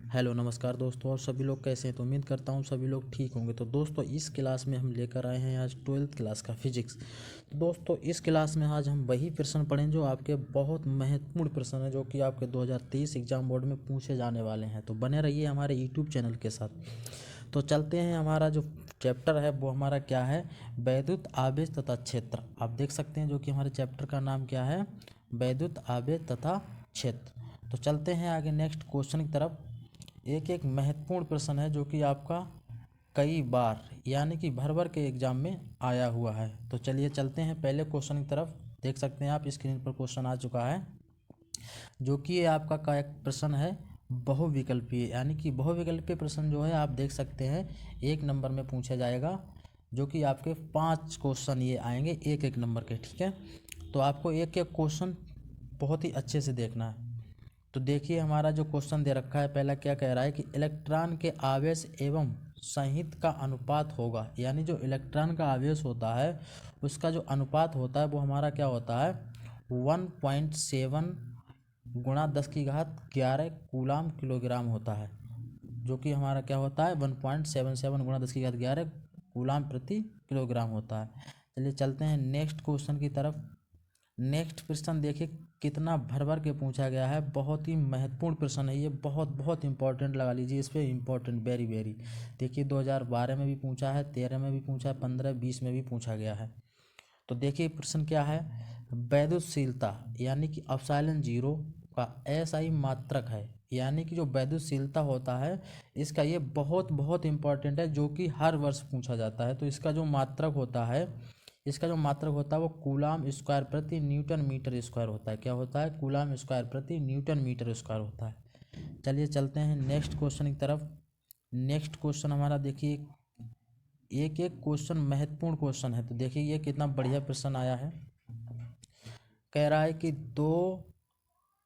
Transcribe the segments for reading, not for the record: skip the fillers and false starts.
Hello नमस्कार दोस्तों। और सभी लोग कैसे हैं? तो उम्मीद करता हूँ सभी लोग ठीक होंगे। तो दोस्तों इस क्लास में हम लेकर आए हैं आज 12th क्लास का फिजिक्स। तो दोस्तों इस क्लास में आज हम वही प्रश्न पढ़ें जो आपके बहुत महत्वपूर्ण प्रश्न हैं, जो कि आपके 2023 एग्जाम बोर्ड में पूछे जाने वाले हैं। तो बने रहिए हमारे यूट्यूब चैनल के साथ। तो चलते हैं, हमारा जो चैप्टर है वो हमारा क्या है, वैद्युत आवेश तथा क्षेत्र। आप देख सकते हैं जो कि हमारे चैप्टर का नाम क्या है, वैद्युत आवेश तथा क्षेत्र। तो चलते हैं आगे नेक्स्ट क्वेश्चन की तरफ। एक एक महत्वपूर्ण प्रश्न है जो कि आपका कई बार यानी कि भर भर के एग्जाम में आया हुआ है। तो चलिए चलते हैं पहले क्वेश्चन की तरफ। देख सकते हैं आप स्क्रीन पर क्वेश्चन आ चुका है, जो कि ये आपका का एक प्रश्न है बहुविकल्पीय। यानी कि बहुविकल्पीय प्रश्न जो है आप देख सकते हैं 1 नंबर में पूछा जाएगा, जो कि आपके 5 क्वेश्चन ये आएंगे 1-1 नंबर के। ठीक है, तो आपको एक एक क्वेश्चन बहुत ही अच्छे से देखना है। तो देखिए हमारा जो क्वेश्चन दे रखा है, पहला क्या कह रहा है कि इलेक्ट्रॉन के आवेश एवं संहित का अनुपात होगा। यानी जो इलेक्ट्रॉन का आवेश होता है उसका जो अनुपात होता है वो हमारा क्या होता है, 1.7 गुणा 10⁻11 कूलाम किलोग्राम होता है। जो कि हमारा क्या होता है, 1.77 गुणा 10⁻11 कूलाम प्रति किलोग्राम होता है। चलिए चलते हैं नेक्स्ट क्वेश्चन की तरफ। नेक्स्ट प्रश्न देखिए कितना भर भर के पूछा गया है, बहुत ही महत्वपूर्ण प्रश्न है ये, बहुत बहुत इंपॉर्टेंट लगा लीजिए इस पर, इम्पोर्टेंट वेरी वेरी। देखिए 2012 में भी पूछा है, 13 में भी पूछा है, 15, 20 में भी पूछा गया है। तो देखिए प्रश्न क्या है, वैद्युतशीलता यानी कि अपसाइलन जीरो का एसआई मात्रक है। यानी कि जो वैद्युतशीलता होता है इसका ये बहुत बहुत इंपॉर्टेंट है, जो कि हर वर्ष पूछा जाता है। तो इसका जो मात्रक होता है, वो कूलाम स्क्वायर प्रति न्यूटन मीटर स्क्वायर होता है। क्या होता है, कूलाम स्क्वायर प्रति न्यूटन मीटर स्क्वायर होता है। चलिए चलते हैं नेक्स्ट क्वेश्चन की तरफ। नेक्स्ट क्वेश्चन हमारा देखिए, एक एक क्वेश्चन महत्वपूर्ण क्वेश्चन है। तो देखिए ये कितना बढ़िया प्रश्न आया है। कह रहा है कि दो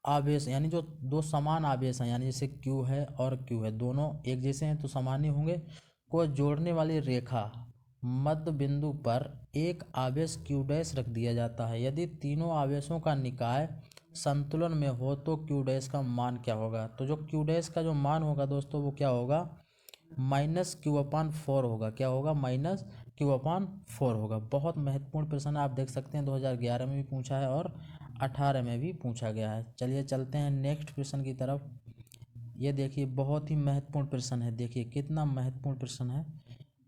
आवेश यानी जो दो समान आवेश हैं, यानी जैसे Q है और Q है, दोनों एक जैसे हैं तो समान ही होंगे, को जोड़ने वाली रेखा मध्य बिंदु पर एक आवेश Q डैश रख दिया जाता है। यदि तीनों आवेशों का निकाय संतुलन में हो तो Q डैश का मान क्या होगा। तो जो Q डैश का जो मान होगा दोस्तों वो क्या होगा, -Q/4 होगा। क्या होगा, -Q/4 होगा। बहुत महत्वपूर्ण प्रश्न है, आप देख सकते हैं 2011 में भी पूछा है और 18 में भी पूछा गया है। चलिए चलते हैं नेक्स्ट प्रश्न की तरफ। ये देखिए बहुत ही महत्वपूर्ण प्रश्न है, देखिए कितना महत्वपूर्ण प्रश्न है,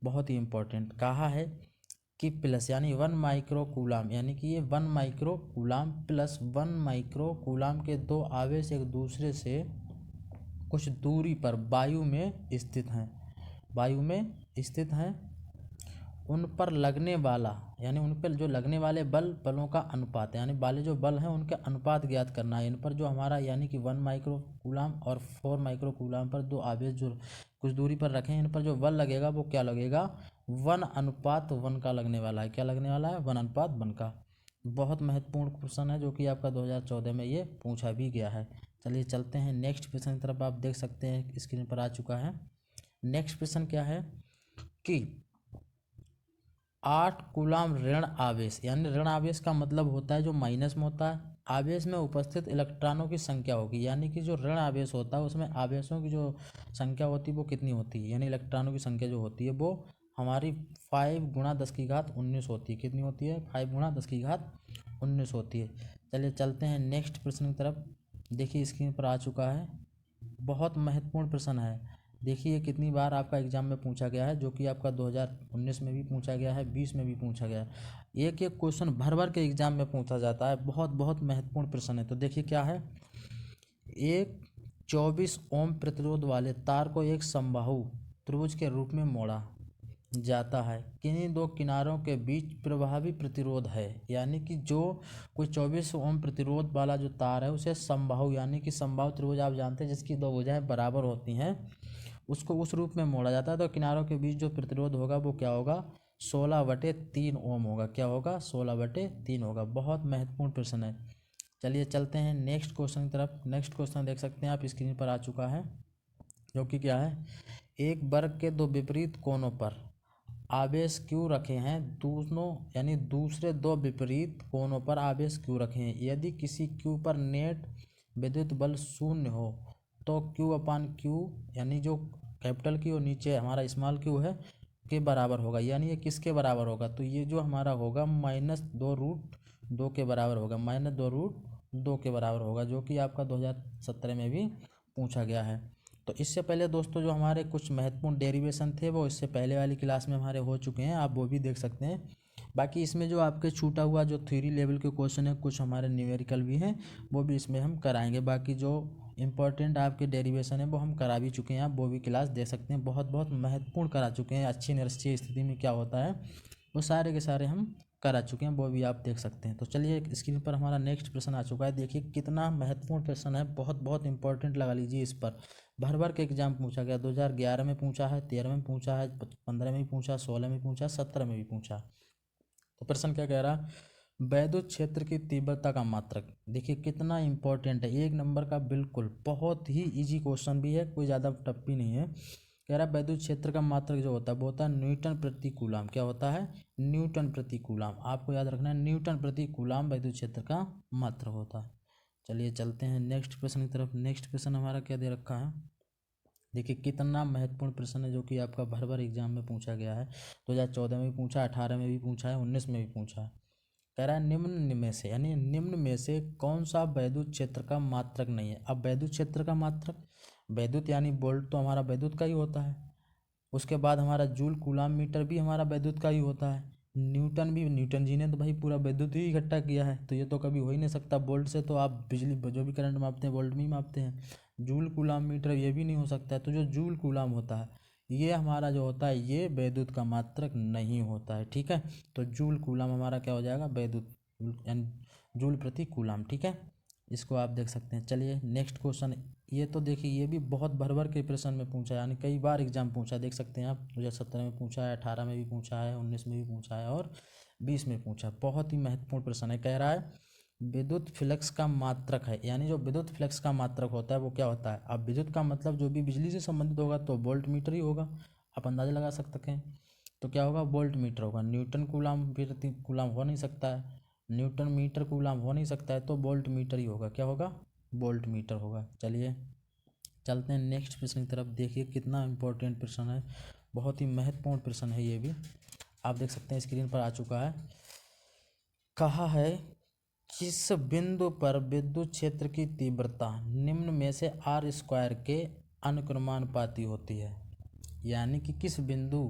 बहुत ही इम्पोर्टेंट। कहा है कि प्लस यानी 1 माइक्रो कूलाम, यानी कि ये 1 micro coulomb plus 1 micro coulomb के दो आवेश एक दूसरे से कुछ दूरी पर वायु में स्थित हैं, उन पर लगने वाला यानी उन पर जो लगने वाले बलों का अनुपात, यानी वाले जो बल हैं उनके अनुपात ज्ञात करना है। इन पर जो हमारा यानी कि 1 माइक्रो कूलाम और 4 माइक्रो कूलाम पर दो आवेश जो कुछ दूरी पर रखें, इन पर जो बल लगेगा वो क्या लगेगा, 1:1 का लगने वाला है। क्या लगने वाला है, 1:1 का। बहुत महत्वपूर्ण क्वेश्चन है, जो कि आपका 2014 में ये पूछा भी गया है। चलिए चलते हैं नेक्स्ट प्रश्न की तरफ। आप देख सकते हैं स्क्रीन पर आ चुका है। नेक्स्ट प्रश्न क्या है कि 8 कूलाम ऋण आवेश, यानी ऋण आवेश का मतलब होता है जो माइनस में होता है, आवेश में उपस्थित इलेक्ट्रॉनों की संख्या होगी। यानी कि जो ऋण आवेश होता है उसमें आवेशों की जो संख्या होती है वो कितनी होती है, यानी इलेक्ट्रॉनों की संख्या जो होती है वो हमारी 5 गुणा 10⁻19 होती है। कितनी होती है, 5 गुणा 10⁻19 होती है। चलिए चलते हैं नेक्स्ट प्रश्न की तरफ। देखिए स्क्रीन पर आ चुका है, बहुत महत्वपूर्ण प्रश्न है। देखिए कितनी बार आपका एग्जाम में पूछा गया है, जो कि आपका 2019 में भी पूछा गया है, 20 में भी पूछा गया है। एक एक क्वेश्चन भर भर के एग्जाम में पूछा जाता है, बहुत बहुत महत्वपूर्ण प्रश्न है। तो देखिए क्या है, एक 24 ओम प्रतिरोध वाले तार को एक समबाहु त्रिभुज के रूप में मोड़ा जाता है, किन्हीं दो किनारों के बीच प्रभावी प्रतिरोध है। यानी कि जो कोई 24 ओम प्रतिरोध वाला जो तार है उसे समबाहु, यानी कि समबाहु त्रिभुज आप जानते हैं जिसकी दो भुजाएं बराबर होती हैं, उसको उस रूप में मोड़ा जाता है। तो किनारों के बीच जो प्रतिरोध होगा वो क्या होगा, 16/3 ओम होगा। क्या होगा, 16/3 होगा। बहुत महत्वपूर्ण प्रश्न है। चलिए चलते हैं नेक्स्ट क्वेश्चन की तरफ। नेक्स्ट क्वेश्चन देख सकते हैं आप स्क्रीन पर आ चुका है, जो कि क्या है, एक वर्ग के दो विपरीत कोनों पर आवेश क्यों रखे हैं, दोनों यानी दूसरे दो विपरीत कोनों पर आवेश क्यों रखे हैं। यदि किसी क्यू पर नेट विद्युत बल 0 हो तो क्यू अपान क्यू यानी जो कैपिटल क्यू और नीचे हमारा स्मॉल क्यू है के बराबर होगा। यानी ये किसके बराबर होगा, तो ये जो हमारा होगा -2√2 के बराबर होगा, -2√2 के बराबर होगा, जो कि आपका 2017 में भी पूछा गया है। तो इससे पहले दोस्तों जो हमारे कुछ महत्वपूर्ण डेरिवेशन थे वो इससे पहले वाली क्लास में हमारे हो चुके हैं, आप वो भी देख सकते हैं। बाकी इसमें जो आपके छूटा हुआ जो थ्योरी लेवल के क्वेश्चन है, कुछ हमारे न्यूमेरिकल भी हैं, वो भी इसमें हम कराएंगे। बाकी जो इंपॉर्टेंट आपके डेरिवेशन है वो हम करा भी चुके हैं, आप वो भी क्लास दे सकते हैं, बहुत बहुत महत्वपूर्ण करा चुके हैं। अच्छी निरक्षीय स्थिति में क्या होता है वो सारे के सारे हम करा चुके हैं, वो भी आप देख सकते हैं। तो चलिए स्क्रीन पर हमारा नेक्स्ट प्रश्न आ चुका है। देखिए कितना महत्वपूर्ण प्रश्न है, बहुत बहुत इंपॉर्टेंट लगा लीजिए। इस पर भर भर के एग्जाम पूछा गया, 2011 में पूछा है, 13 में पूछा है, 15 में भी पूछा, 16 में पूछा, 17 में भी पूछा। तो प्रश्न क्या कह रहा, वैद्युत क्षेत्र की तीव्रता का मात्रक। देखिए कितना इंपॉर्टेंट है, 1 नंबर का, बिल्कुल बहुत ही इजी क्वेश्चन भी है, कोई ज़्यादा टफ भी नहीं है। कह रहा है वैद्युत क्षेत्र का मात्रक जो होता है वो होता है न्यूटन प्रति कूलाम। क्या होता है, न्यूटन प्रति कूलाम, आपको याद रखना है, न्यूटन प्रति कूलाम वैद्युत क्षेत्र का मात्रक होता है। चलिए चलते हैं नेक्स्ट प्रश्न की तरफ। नेक्स्ट प्रश्न हमारा क्या दे रखा है, देखिए कितना महत्वपूर्ण प्रश्न है जो कि आपका भर भर एग्जाम में पूछा गया है। 2014 में भी पूछा, 18 में भी पूछा है, 19 में भी पूछा है। कह रहा है निम्न में से, यानी निम्न में से कौन सा वैद्युत क्षेत्र का मात्रक नहीं है। अब वैद्युत क्षेत्र का मात्रक, वैद्युत यानी वोल्ट तो हमारा वैद्युत का ही होता है, उसके बाद हमारा जूल कूलाम मीटर भी हमारा वैद्युत का ही होता है, न्यूटन भी, न्यूटन जी ने तो भाई पूरा वैद्युत ही इकट्ठा किया है, तो ये तो कभी हो ही नहीं सकता। वोल्ट से तो आप बिजली जो भी करंट मापते हैं वोल्ट में ही मापते हैं, जूल कूलाम मीटर ये भी नहीं हो सकता है। तो जो जूल कूलाम होता है ये हमारा जो होता है ये वैद्युत का मात्रक नहीं होता है, ठीक है। तो जूल कूलाम हमारा क्या हो जाएगा, वैद्युत यानी जूल प्रति कूलाम, ठीक है। इसको आप देख सकते हैं। चलिए नेक्स्ट क्वेश्चन, ये तो देखिए ये भी बहुत भर भर के प्रश्न में पूछा है, यानी कई बार एग्जाम पूछा, देख सकते हैं आप, 2017 में पूछा है, 18 में भी पूछा है, 19 में भी पूछा है और 20 में पूछा। बहुत ही महत्वपूर्ण प्रश्न है। कह रहा है विद्युत फ्लक्स का मात्रक है, यानी जो विद्युत फ्लक्स का मात्रक होता है वो क्या होता है। अब विद्युत का मतलब जो भी बिजली से संबंधित होगा तो वोल्ट मीटर ही होगा, आप अंदाजा लगा सकते हैं। तो क्या होगा, वोल्ट मीटर होगा, न्यूटन कूलाम प्रति कूलाम हो नहीं सकता है, न्यूटन मीटर कूलाम हो नहीं सकता है, तो वोल्ट मीटर ही होगा। क्या होगा, वोल्ट मीटर होगा। चलिए चलते हैं नेक्स्ट प्रश्न की तरफ। देखिए कितना इंपॉर्टेंट प्रश्न है, बहुत ही महत्वपूर्ण प्रश्न है, ये भी आप देख सकते हैं स्क्रीन पर आ चुका है। कहा है किस बिंदु पर विद्युत क्षेत्र की तीव्रता निम्न में से r² के अनुक्रमानुपाती होती है। यानी कि किस बिंदु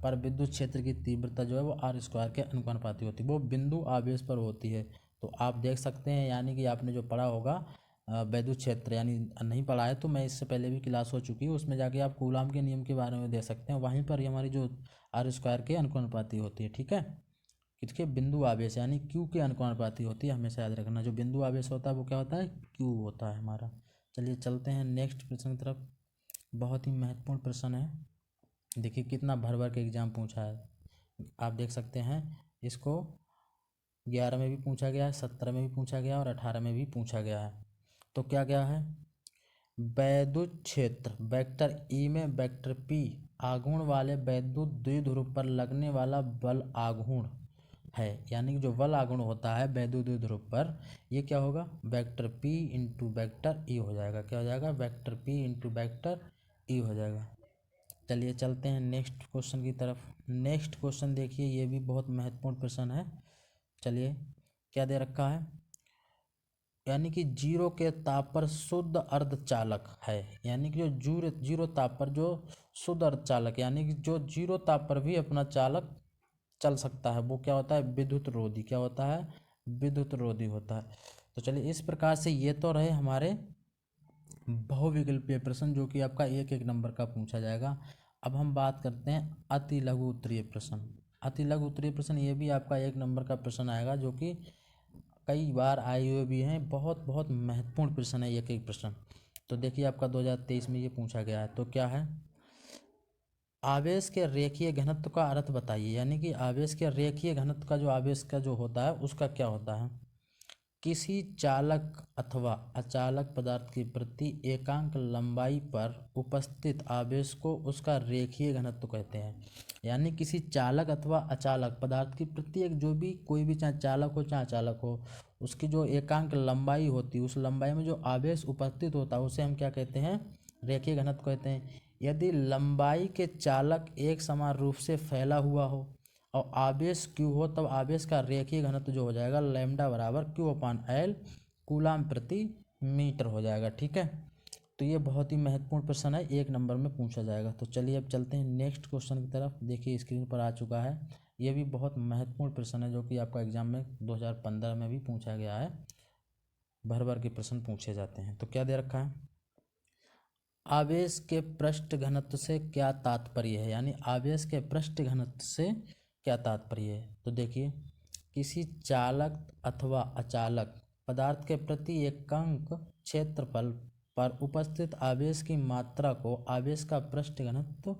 पर विद्युत क्षेत्र की तीव्रता जो है वो r² के अनुपाती होती है, वो बिंदु आवेश पर होती है। तो आप देख सकते हैं, यानी कि आपने जो पढ़ा होगा वैद्युत क्षेत्र, यानी नहीं पढ़ा है तो मैं इससे पहले भी क्लास हो चुकी है, उसमें जाके आप कूलाम के नियम के बारे में देख सकते हैं, वहीं पर हमारी जो r² के अनुपाती होती है, ठीक है। किसके, बिंदु आवेश यानी क्यू के अनुपाती होती है, हमेशा याद रखना। जो बिंदु आवेश होता है वो क्या होता है, क्यू होता है हमारा। चलिए चलते हैं नेक्स्ट प्रश्न की तरफ। बहुत ही महत्वपूर्ण प्रश्न है, देखिए कितना भर भर के एग्जाम पूछा है, आप देख सकते हैं। इसको 11 में भी पूछा गया है, 17 में भी पूछा गया और 18 में भी पूछा गया है। तो क्या क्या है, वैद्युत क्षेत्र वेक्टर ई में वेक्टर पी आघूर्ण वाले वैद्युत द्विध्रुव पर लगने वाला बल आघूर्ण है। यानी कि जो बल आघूर्ण होता है वैद्युत द्विध्रुव पर, ये क्या होगा, vector P into vector E हो जाएगा। क्या हो जाएगा, vector P into vector E हो जाएगा। चलिए चलते हैं नेक्स्ट क्वेश्चन की तरफ। नेक्स्ट क्वेश्चन देखिए ये भी बहुत महत्वपूर्ण प्रश्न है। चलिए क्या दे रखा है, यानी कि जीरो के ताप पर शुद्ध अर्धचालक है। यानी कि जो जीरो ताप पर जो शुद्ध अर्धचालक, यानी कि जो जीरो ताप पर भी अपना चालक चल सकता है, वो क्या होता है, विद्युत रोधी। क्या होता है, विद्युत रोधी होता है। तो चलिए इस प्रकार से ये तो रहे हमारे बहुविकल्पीय प्रश्न, जो कि आपका एक एक नंबर का पूछा जाएगा। अब हम बात करते हैं अति लघु उत्तरीय प्रश्न। अति लघु उत्तरीय प्रश्न ये भी आपका एक नंबर का प्रश्न आएगा, जो कि कई बार आए हुए भी हैं, बहुत बहुत महत्वपूर्ण प्रश्न है एक एक प्रश्न। तो देखिए आपका 2023 में ये पूछा गया है। तो क्या है, आवेश के रेखीय घनत्व का अर्थ बताइए। यानी कि आवेश के रेखीय घनत्व का जो आवेश का जो होता है उसका क्या होता है, किसी चालक अथवा अचालक पदार्थ की प्रति एकांक लंबाई पर उपस्थित आवेश को उसका रेखीय घनत्व कहते हैं। यानी किसी चालक अथवा अचालक पदार्थ की प्रत्येक, जो भी कोई भी चाहे चालक हो चाहे अचालक हो, उसकी जो एकांक लंबाई होती है, उस लंबाई में जो आवेश उपस्थित होता है उसे हम क्या कहते हैं, रेखीय घनत्व कहते हैं। यदि लंबाई के चालक एक समान रूप से फैला हुआ हो और आवेश क्यू हो, तब आवेश का रेखीय घनत्व जो हो जाएगा लैम्डा बराबर Q/L कूलाम प्रति मीटर हो जाएगा। ठीक है, तो ये बहुत ही महत्वपूर्ण प्रश्न है, 1 नंबर में पूछा जाएगा। तो चलिए अब चलते हैं नेक्स्ट क्वेश्चन की तरफ। देखिए स्क्रीन पर आ चुका है, ये भी बहुत महत्वपूर्ण प्रश्न है जो कि आपका एग्जाम में 2015 में भी पूछा गया है, भर भर के प्रश्न पूछे जाते हैं। तो क्या दे रखा है, आवेश के पृष्ठ घनत्व से क्या तात्पर्य है, यानी आवेश के पृष्ठ घनत्व से क्या तात्पर्य है। तो देखिए, किसी चालक अथवा अचालक पदार्थ के प्रति एकांक क्षेत्रफल पर उपस्थित आवेश की मात्रा को आवेश का पृष्ठ घनत्व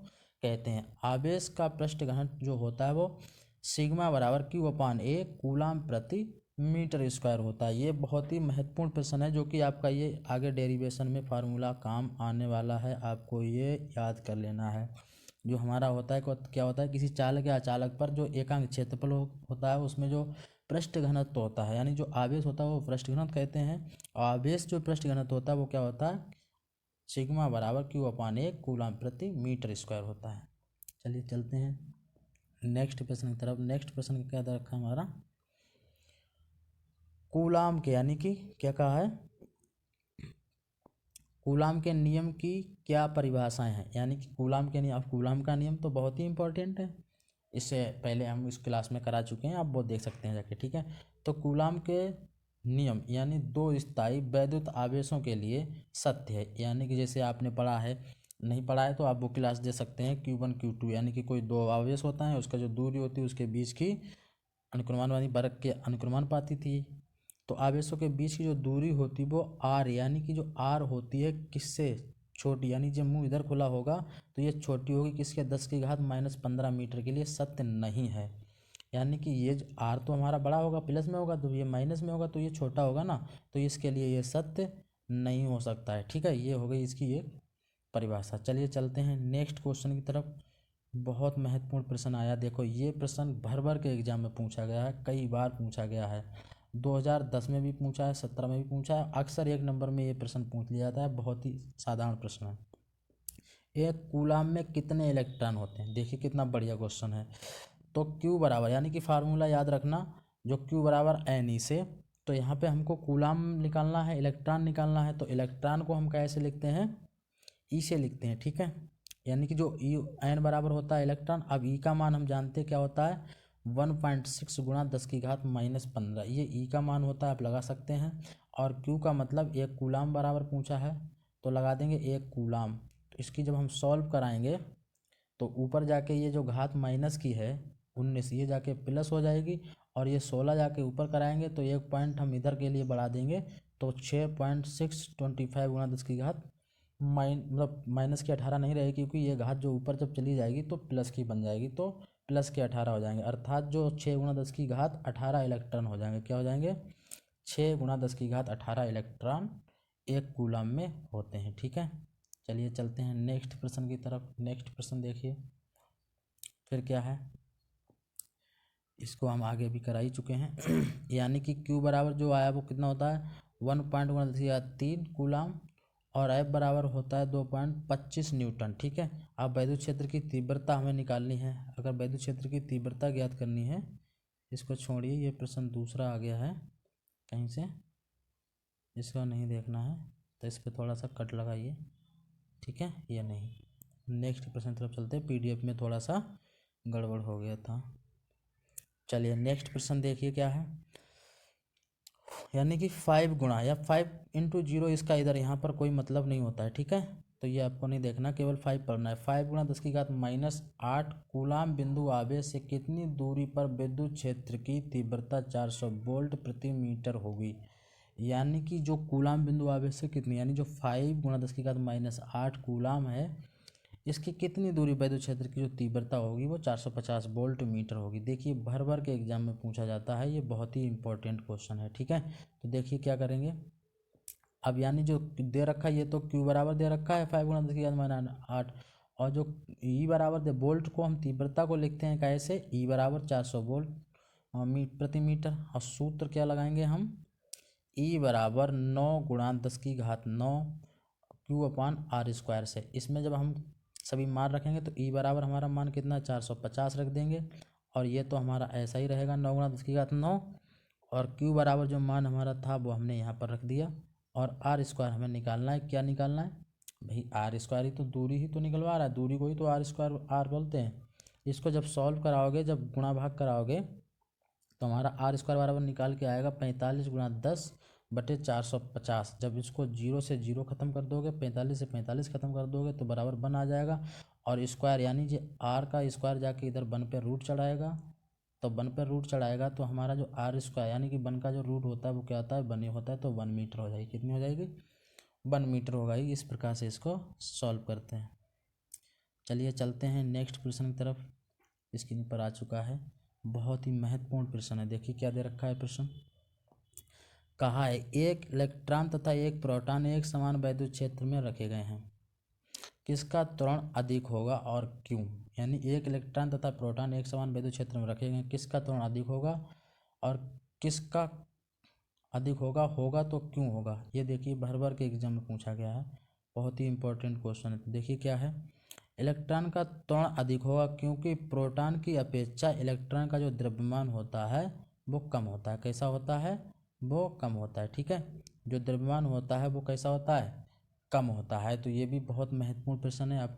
कहते हैं। आवेश का पृष्ठ घनत्व जो होता है वो सिग्मा बराबर Q/A कूलाम प्रति मीटर स्क्वायर होता है। ये बहुत ही महत्वपूर्ण प्रश्न है जो कि आपका ये आगे डेरिवेशन में फार्मूला काम आने वाला है, आपको ये याद कर लेना है। जो हमारा होता है क्या होता है, किसी चालक या अचालक पर जो एकांक क्षेत्रफल होता है उसमें जो पृष्ठ घनत्व होता है, यानी जो आवेश होता है वो पृष्ठ घनत्व कहते हैं। आवेश जो पृष्ठ घनत्व होता है वो क्या होता है, सिग्मा बराबर Q/A कूलाम प्रति मीटर स्क्वायर होता है। चलिए चलते हैं नेक्स्ट प्रश्न की तरफ। नेक्स्ट प्रश्न क्या दे रखा है हमारा, कूलाम के, यानी कि क्या कहा है, कूलाम के नियम की क्या परिभाषाएं हैं, यानी कि कूलाम के नियम। अब कूलाम का नियम तो बहुत ही इंपॉर्टेंट है, इससे पहले हम इस क्लास में करा चुके हैं, आप वो देख सकते हैं जाके। ठीक है, तो कूलाम के नियम यानी दो स्थायी वैद्युत आवेशों के लिए सत्य है। यानी कि जैसे आपने पढ़ा है, नहीं पढ़ा है तो आप वो क्लास दे सकते हैं, Q1 Q2, यानी कि कोई दो आवेश होता है, उसका जो दूरी होती है उसके बीच की अनुक्रमान वाली वर्ग के अनुक्रमानुपाती थी। तो आवेशों के बीच की जो दूरी होती है वो r, यानी कि जो r होती है किससे छोटी, यानी जब मुंह इधर खुला होगा तो ये छोटी होगी किसके, 10⁻⁻15 मीटर के लिए सत्य नहीं है। यानी कि ये r तो हमारा बड़ा होगा, प्लस में होगा, तो ये माइनस में होगा तो ये छोटा होगा ना, तो इसके लिए ये सत्य नहीं हो सकता है। ठीक है, ये हो गई इसकी एक परिभाषा। चलिए चलते हैं नेक्स्ट क्वेश्चन की तरफ। बहुत महत्वपूर्ण प्रश्न आया, देखो ये प्रश्न भर भर के एग्जाम में पूछा गया है, कई बार पूछा गया है, 2010 में भी पूछा है, 17 में भी पूछा है, अक्सर 1 नंबर में ये प्रश्न पूछ लिया जाता है, बहुत ही साधारण प्रश्न है। एक कूलाम में कितने इलेक्ट्रॉन होते हैं, देखिए कितना बढ़िया क्वेश्चन है। तो Q बराबर, यानी कि फार्मूला याद रखना, जो Q बराबर NE से, तो यहाँ पे हमको कूलाम निकालना है, इलेक्ट्रॉन निकालना है, तो इलेक्ट्रॉन को हम कैसे लिखते हैं, E से लिखते हैं। ठीक है, यानी कि जो N बराबर होता है इलेक्ट्रॉन, अब E का मान हम जानते हैं क्या होता है, 1.6 गुणा 10⁻⁻15, ये E का मान होता है, आप लगा सकते हैं। और Q का मतलब 1 कूलाम बराबर पूछा है, तो लगा देंगे 1 कूलाम। तो इसकी जब हम सॉल्व कराएंगे तो ऊपर जाके ये जो घात माइनस की है 19, ये जाके प्लस हो जाएगी, और ये 16 जाके ऊपर कराएंगे तो 1 पॉइंट हम इधर के लिए बढ़ा देंगे, तो 6.625 गुणा 10⁻, मतलब माइनस की 18 नहीं रहेगी, क्योंकि ये घात जो ऊपर जब चली जाएगी तो प्लस की बन जाएगी, तो प्लस के 18 हो जाएंगे, अर्थात जो 6 गुणा 10⁻18 इलेक्ट्रॉन हो जाएंगे। क्या हो जाएंगे, 6 गुणा 10⁻18 इलेक्ट्रॉन 1 कूलाम में होते हैं। ठीक है, चलिए चलते हैं नेक्स्ट प्रश्न की तरफ। नेक्स्ट प्रश्न देखिए फिर क्या है, इसको हम आगे भी करा ही चुके हैं यानी कि Q बराबर जो आया वो कितना होता है, 1.3 कूलाम, और F बराबर होता है 2.25 न्यूटन। ठीक है, अब वैद्युत क्षेत्र की तीव्रता हमें निकालनी है। अगर वैद्युत क्षेत्र की तीव्रता ज्ञात करनी है, इसको छोड़िए, ये प्रश्न दूसरा आ गया है कहीं से, इसका नहीं देखना है, तो इस पर थोड़ा सा कट लगाइए। ठीक है, ये नहीं, नेक्स्ट प्रश्न तरफ चलते हैं, PDF में थोड़ा सा गड़बड़ हो गया था। चलिए नेक्स्ट प्रश्न देखिए क्या है, यानी कि 5 गुणा या 5 × 0, इसका इधर यहाँ पर कोई मतलब नहीं होता है। ठीक है, तो ये आपको नहीं देखना, केवल 5 पढ़ना है। 5 गुणा 10⁻⁻8 कूलाम बिंदु आवेश से कितनी दूरी पर विद्युत क्षेत्र की तीव्रता 400 वोल्ट प्रति मीटर होगी। यानी कि जो कूलाम बिंदु आवेश से कितनी, यानी जो 5 गुणा 10⁻⁸ कूलाम है, इसकी कितनी दूरी वैद्युत क्षेत्र की जो तीव्रता होगी वो 450 वोल्ट मीटर होगी। देखिए भर भर के एग्जाम में पूछा जाता है, ये बहुत ही इंपॉर्टेंट क्वेश्चन है। ठीक है, तो देखिए क्या करेंगे, अब यानी जो दे रखा है ये तो Q बराबर दे रखा है 5 गुणा 10⁻8, और जो E बराबर दे, वोल्ट को हम तीव्रता को लिखते हैं कैसे, E बराबर 400 वोल्ट प्रति मीटर, और सूत्र क्या लगाएंगे हम, ई बराबर 9 गुणा 10⁹ Q/r² से। इसमें जब हम सभी मान रखेंगे तो ई बराबर हमारा मान कितना 450 रख देंगे, और ये तो हमारा ऐसा ही रहेगा 9 गुणा 10⁹ और Q बराबर जो मान हमारा था वो हमने यहाँ पर रख दिया। और r² हमें निकालना है। क्या निकालना है भाई? r² ही तो दूरी ही तो निकलवा रहा है, दूरी को ही तो r² बोलते हैं। इसको जब सॉल्व कराओगे, जब गुणा भाग कराओगे, तो हमारा r² बराबर निकाल के आएगा 45 गुणा 10/450। जब इसको 0 से 0 ख़त्म कर दोगे, 45 से 45 ख़त्म कर दोगे, तो बराबर 1 आ जाएगा। और स्क्वायर यानी जो r का स्क्वायर जाके इधर 1 पे रूट चढ़ाएगा, तो 1 पे रूट चढ़ाएगा तो हमारा जो r² यानी कि 1 का जो रूट होता है वो क्या होता है? 1 ही होता है, तो 1 मीटर हो जाएगी। कितनी हो जाएगी? 1 मीटर हो गई। इस प्रकार से इसको सॉल्व करते हैं। चलिए चलते हैं नेक्स्ट प्रश्न की तरफ। स्क्रीन पर आ चुका है, बहुत ही महत्वपूर्ण प्रश्न है। देखिए क्या दे रखा है प्रश्न। कहा है एक इलेक्ट्रॉन तथा एक प्रोटॉन एक समान वैद्युत क्षेत्र में रखे गए हैं, किसका त्वरण अधिक होगा और क्यों? यानी एक इलेक्ट्रॉन तथा प्रोटॉन एक समान वैद्युत क्षेत्र में रखे गए, किसका त्वरण अधिक होगा और किसका अधिक होगा तो क्यों होगा? ये देखिए भर भर के एग्जाम में पूछा गया है, बहुत ही इंपॉर्टेंट क्वेश्चन है। तो देखिए क्या है, इलेक्ट्रॉन का त्वरण अधिक होगा क्योंकि प्रोटॉन की अपेक्षा इलेक्ट्रॉन का जो द्रव्यमान होता है वो कम होता है। कैसा होता है? वो कम होता है। ठीक है, जो द्रव्यमान होता है वो कैसा होता है? कम होता है। तो ये भी बहुत महत्वपूर्ण प्रश्न है। आप